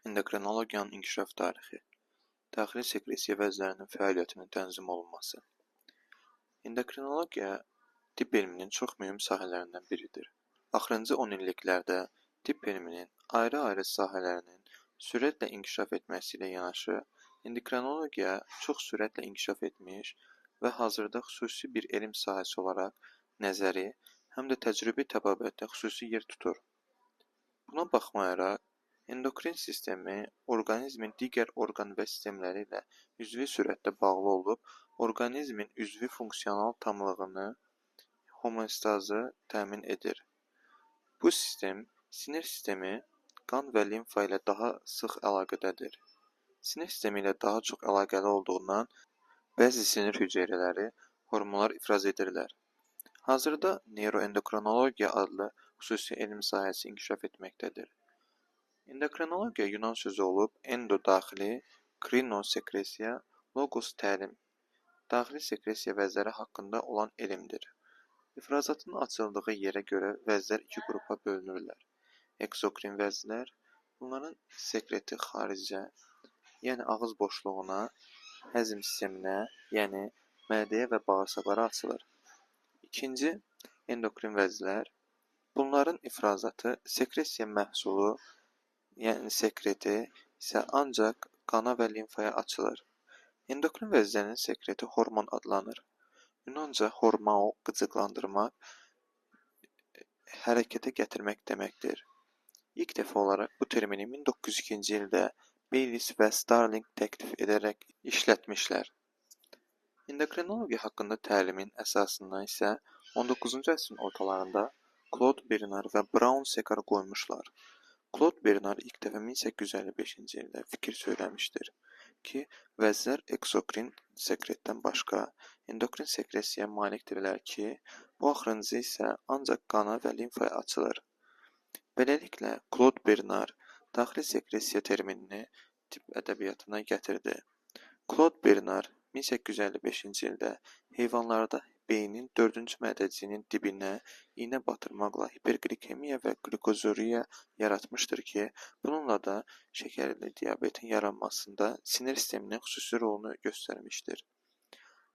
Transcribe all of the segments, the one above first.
Endokrinologiyanın inkişaf tarixi, daxili sekresiya vəzlərinin fəaliyyətinin tənzim olunması. Endokrinologiya tibb elminin çox mühüm sahələrindən biridir. Axırıncı 10 illiklərdə tibb elminin ayrı-ayrı sahələrinin sürətlə inkişaf etməsi ilə yanaşı, endokrinologiya çox sürətlə inkişaf etmiş və hazırda xüsusi bir elm sahəsi olaraq nəzəri, həm də təcrübi təbabətdə xüsusi yer tutur. Buna baxmayaraq, endokrin sistemi orqanizmin digər orqan və sistemləri ilə üzvi sürətdə bağlı olub, orqanizmin üzvi funksional tamlığını, homeostazı təmin edir. Bu sistem, sinir sistemi, qan və limfa ilə daha sıx əlaqədədir. Sinir sistemi ilə daha çox əlaqəli olduğundan, bəzi sinir hüceyrələri hormonlar ifraz edirlər. Hazırda neuroendokrinologiya adlı xüsusi elm sahəsi inkişaf etməkdədir. Endokrinologiya Yunan sözü olub, endo daxili, krino sekresiya, logos təlim, daxili sekresiya vəzləri haqqında olan elmdir. İfrazatın açıldığı yerə görə vəzlər iki qrupa bölünürlər. Eksokrin vəzlər, bunların sekreti xaricə, yəni ağız boşluğuna, həzm sisteminə, yəni mədəyə və bağırsaqlara açılır. İkinci, endokrin vəzlər, bunların ifrazatı sekresiya məhsulu, yəni sekreti isə ancaq qana və limfaya açılır. Endokrin vəzlərinin sekreti hormon adlanır. Yunanca hormao qıcıqlandırmaq, hərəkətə gətirmək deməkdir. İlk dəfə olaraq bu termini 1902-ci ildə Baylis və Starling təklif edərək işlətmişlər. Endokrinologiya haqqında təlimin əsasını isə 19-cu əsrin ortalarında Claude Bernard və Brown Séquard qoymuşlar. Claude Bernard ilk dəfə 1855-ci ildə fikir söyləmişdir ki, vəzlər eksokrin sekretdən başqa endokrin sekresiyaya malikdirlər ki, bu axırıncı isə ancaq qana və limfaya açılır. Beləliklə, Claude Bernard daxili sekresiya terminini tibb ədəbiyyatına gətirdi. Claude Bernard 1855-ci ildə heyvanlarda beynin 4-cü mədəciyinin dibinə iynə batırmaqla hiperqlikemiya və qlikozuriya yaratmışdır ki, bununla da şəkərli diabetin yaranmasında sinir sisteminin xüsusi rolunu göstərmişdir.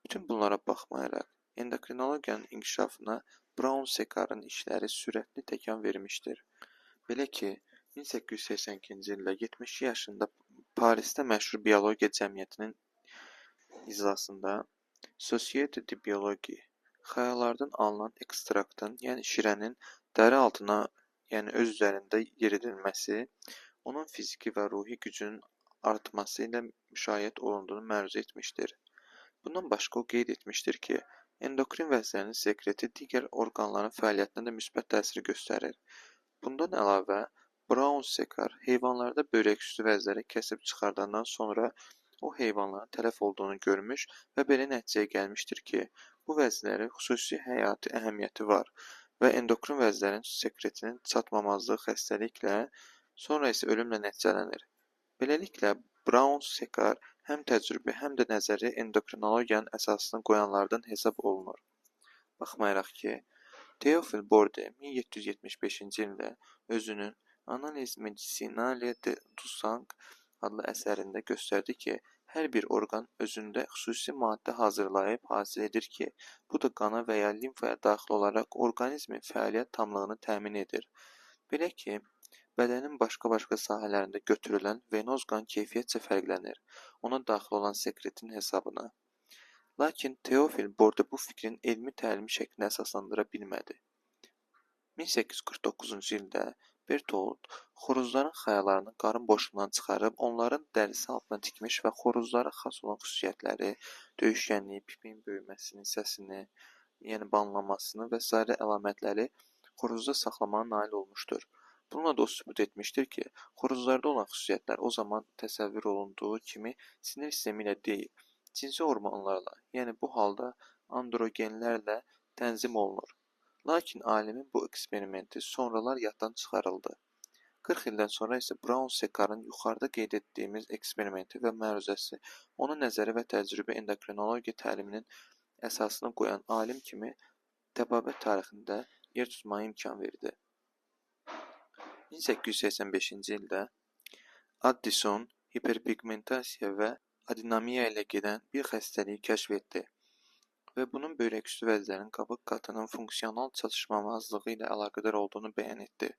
Bütün bunlara baxmayaraq, endokrinologiyanın inkişafına Brown-Séquardın işləri sürətli təkan vermişdir. Belə ki, 1882-ci ildə 72 yaşında Parisdə məşhur biologiya cəmiyyətinin iclasında Société de Biologie xəyalardan alınan ekstraktın, yəni şirənin dəri altına, yəni öz üzərində yeridilməsi, onun fiziki və ruhi gücünün artması ilə müşahidə olunduğunu məruzə etmişdir. Bundan başqa o qeyd etmişdir ki, endokrin vəzlərinin sekreti digər orqanların fəaliyyətinə də müsbət təsir göstərir. Bundan əlavə, Brown-Séquard heyvanlarda börəküstü vəzləri kəsib çıxardandan sonra o heyvanların tələf olduğunu görmüş və belə nəticəyə gəlmişdir ki, bu vəzlərin xüsusi həyati əhəmiyyəti var və endokrin vəzlərin sekretinin çatmamazlığı xəstəliklə, sonra isə ölümlə nəticələnir. Beləliklə, Brown-Séquard həm təcrübi, həm də nəzəri endokrinologiyanın əsasını qoyanlardan hesab olunur. Baxmayaraq ki, Théophile Bordet 1775-ci ildə özünün Analyse médicinale du sang adlı əsərində göstərdi ki, hər bir orqan özündə xüsusi maddə hazırlayıb hasil edir ki, bu da qana və ya limfaya daxil olaraq orqanizmin fəaliyyət tamlığını təmin edir. Belə ki, bədənin başqa-başqa sahələrində götürülən venoz qan keyfiyyətcə fərqlənir, ona daxil olan sekretin hesabına. Lakin Théophile Bordet bu fikrin elmi təlimi şəklində əsaslandıra bilmədi. 1849-cu ildə Berthold xoruzların xəyalarını qarın boşluğundan çıxarıb, onların dərisi altına tikmiş və xoruzlara xas olan xüsusiyyətləri, döyüşkənliyi, pipin böyüməsini, səsini, yəni banlamasını və s. əlamətləri xoruzda saxlamağa nail olmuşdur. Bununla da o sübut etmişdir ki, xoruzlarda olan xüsusiyyətlər o zaman təsəvvür olunduğu kimi sinir sistemi ilə deyil, cinsi hormonlarla, yəni bu halda androgenlərlə tənzim olunur. Lakin alimin bu eksperimenti sonralar yaddan çıxarıldı. 40 ildən sonra isə Brown-Séquardın yuxarıda qeyd etdiyimiz eksperimenti və məruzəsi onun nəzəri və təcrübi endokrinologiya təliminin əsasını qoyan alim kimi təbabət tarixində yer tutmağa imkan verdi. 1885-ci ildə Addison hiperpigmentasiya və adinamiya ilə gedən bir xəstəliyi kəşf etdi və bunun böyrək üstü vəzlərin qabıq qatının funksional çatışmamazlığı ilə əlaqədar olduğunu bəyan etdi.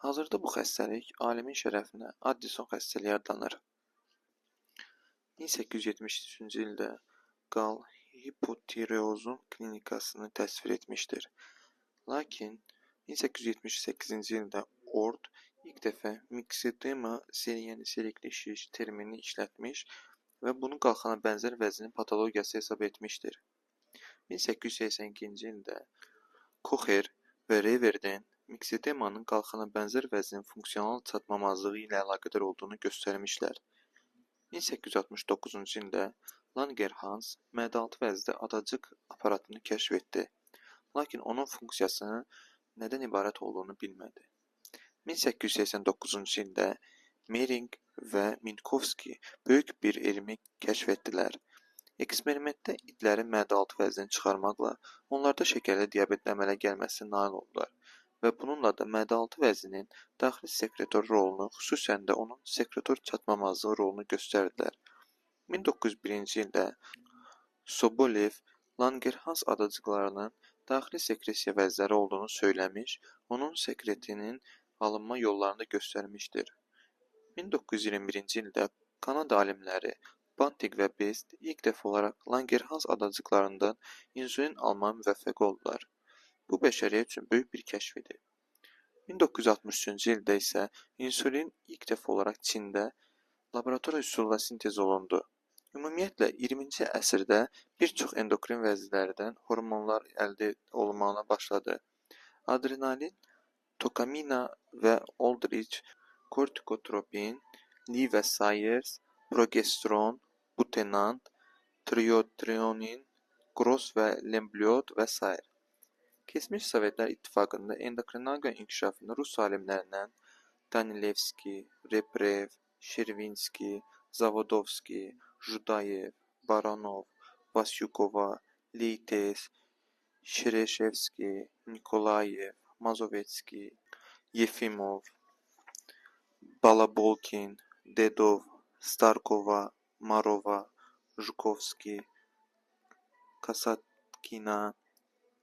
Hazırda bu xəstəlik alimin şərəfinə Addison xəstəliyi adlanır. 1873-cü ildə Gall hipotireozun klinikasını təsvir etmişdir. Lakin 1878-ci ildə Ord ilk dəfə miksedema serikli şiş terminini işlətmiş və bunu qalxana bənzər vəznin patologiyası hesab etmişdir. 1882-ci ildə Kocher və Reverdin miksedemanın qalxana bənzər vəznin funksional çatmamazlığı ilə əlaqədar olduğunu göstərmişlər. 1869-cu ildə Langerhans mədaaltı vəzdə adacıq aparatını kəşf etdi, lakin onun funksiyasının nədən ibarət olduğunu bilmədi. 1889-cu ildə Mering və Minkowski böyük bir elmi kəşf etdilər. Eksperimentdə itlərin mədaaltı vəznini çıxarmaqla onlarda şəkərli diabetin əmələ gəlməsinə nail oldular və bununla da mədaaltı vəzninin daxili sekretor rolunu, xüsusən də onun sekretor çatmamazlığı rolunu göstərdilər. 1901-ci ildə Sobolev Langerhans adacıqlarının daxili sekresiya vəzləri olduğunu söyləmiş, onun sekretinin alınma yollarını göstərmişdir. 1921-ci ildə Kanada alimləri Banting və Best ilk dəfə olaraq Langerhans adacıqlarından insulin almağa müvəffəq oldular. Bu bəşəriyyət üçün böyük bir kəşf idi. 1963-cü ildə isə insulin ilk dəfə olaraq Çində laborator üsulla sintez olundu. Ümumiyyətlə, 20-ci əsrdə bir çox endokrin vəzlərdən hormonlar əldə olunmağına başladı. Adrenalin, tokamina və Aldrich, kortikotropin, Lee və Sayers, progesteron, butenant, triotrionin, Gross və Lembliot və s. Keçmiş Sovetlər İttifaqında endokrinologiya inkişafında Rus alimlərindən Danilevski, Reprev, Şervinski, Zavodovski, Judayev, Baranov, Vasyukova, Leites, Şereşevski, Nikolayev, Mazovetski, Yefimov, Balabolkin, Dedov, Starkova, Marova, Zhukovski, Kasatkina,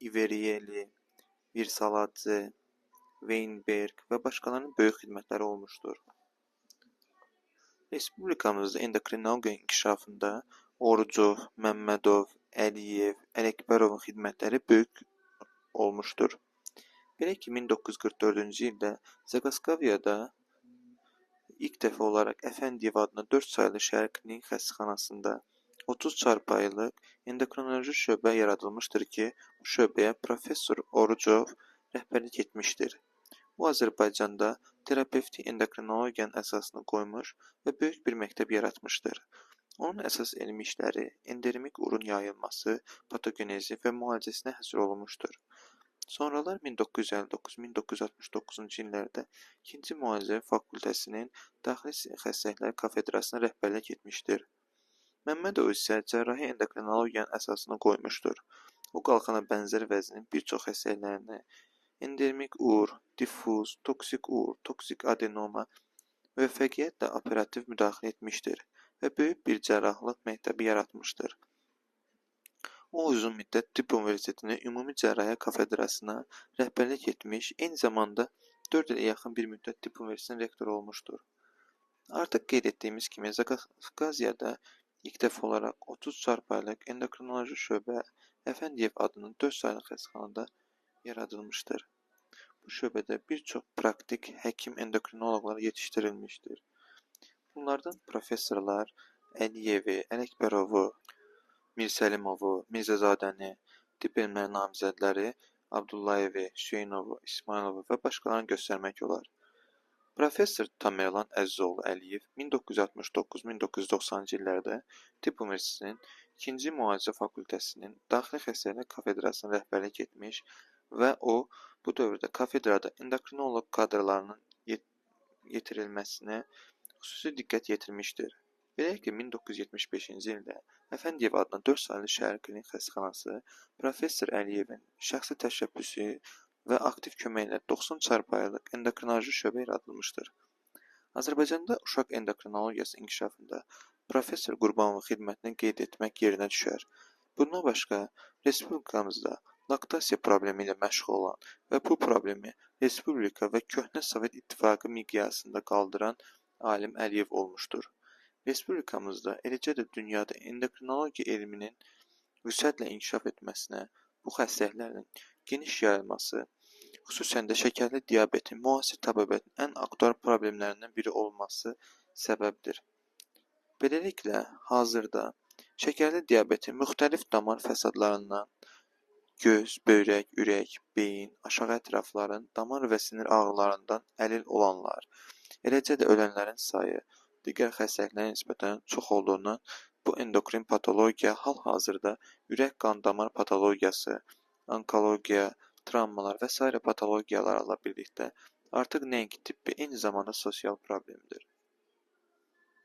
İveriyeli, Virsaladze, Weinberg və başqalarının böyük xidmətləri olmuşdur. Respublikamızda endokrinologiya inkişafında Orucov, Məmmədov, Əliyev, Ələkbərovun xidmətləri böyük olmuşdur. Belə ki, 1944-cü ildə Zaqaskaviyada ilk dəfə olaraq Əfəndiyev adına 4 saylı şəhər klinik xəstəxanasında 30 çarpayılıq endokrinoloji şöbə yaradılmışdır ki, bu şöbəyə Professor Orucov rəhbərlik etmişdir. O, Azərbaycanda terapevtik endokrinologiyanın əsasını qoymuş və böyük bir məktəb yaratmışdır. Onun əsas elmi işləri endermik urun yayılması, patogenezi və müalicəsinə həsr olunmuşdur. Sonralar 1959-1969-cu illərdə 2-ci Müalicə Fakültəsinin Daxili Xəstəliklər Kafedrasına rəhbərlik etmişdir. Məmmədov isə cərrahi endokrinologiyanın əsasını qoymuşdur. O, qalxana bənzər vəznin bir çox xəstəliklərini endermik ur, diffuz, toksik ur, toksik adenoma müvəffəqiyyətlə operativ müdaxilə etmişdir və böyük bir cərrahlıq məktəbi yaratmışdır. O, uzun müddət Tibb Universitetinin Ümumi Cərrahiyyə Kafedrasına rəhbərlik etmiş, eyni zamanda 4 ilə yaxın bir müddət Tibb Universitetinin rektoru olmuşdur. Artıq qeyd etdiyimiz kimi, Zaqafqaziyada ilk dəfə olaraq 30 çarpayılıq endokrinoloji şöbə Əfəndiyev adının 4 saylı xəstəxanada yaradılmışdır. Bu şöbədə bir çox praktik həkim endokrinoloqlar yetişdirilmişdir. Bunlardan professorlar Əliyevi, Ələkbərovu, Mirsəlimovu, Mirzəcadəni, tibb elmləri namizədləri Abdullayevi, Hüseynovu, İsmayılovu və başqalarını göstərmək olar. Professor Tamerlan Əzizoğlu Əliyev 1969-1990-cı illərdə Tibb Universitetinin 2-ci Müalicə Fakültəsinin Daxili Xəstəliklər Kafedrasına rəhbərlik etmiş və o, bu dövrdə kafedrada endokrinoloq kadrlarının yetirilməsinə xüsusi diqqət yetirmişdir. Belə ki, 1975-ci ildə Əfəndiyev adına 4 saylı şəhər klinik xəstəxanası Professor Əliyevin şəxsi təşəbbüsü və aktiv köməyi ilə 90 çarpayılıq endokrinoloji şöbə yaradılmışdır. Azərbaycanda uşaq endokrinologiyası inkişafında Professor Qurbanova xidmətini qeyd etmək yerinə düşər. Bundan başqa, respublikamızda laktasiya problemi ilə məşğul olan və bu problemi respublika və köhnə Sovet İttifaqı miqyasında qaldıran alim Əliyev olmuşdur. Respublikamızda, eləcə də dünyada endokrinologiya elminin vüsətlə inkişaf etməsinə, bu xəstəliklərin geniş yayılması, xüsusən də şəkərli diabetin müasir təbiətin ən aktual problemlərindən biri olması səbəbdir. Beləliklə, hazırda şəkərli diabetin müxtəlif damar fəsadlarından göz, böyrək, ürək, beyin, aşağı ətrafların, damar və sinir ağrılarından əlil olanlar, eləcə də ölənlərin sayı digər xəstəliklərə nisbətən çox olduğundan bu endokrin patologiya hal-hazırda ürək-qan damar patologiyası, onkologiya, travmalar və sairə patologiyalarla birlikdə artıq nəinki tibbi, eyni zamanda sosial problemdir.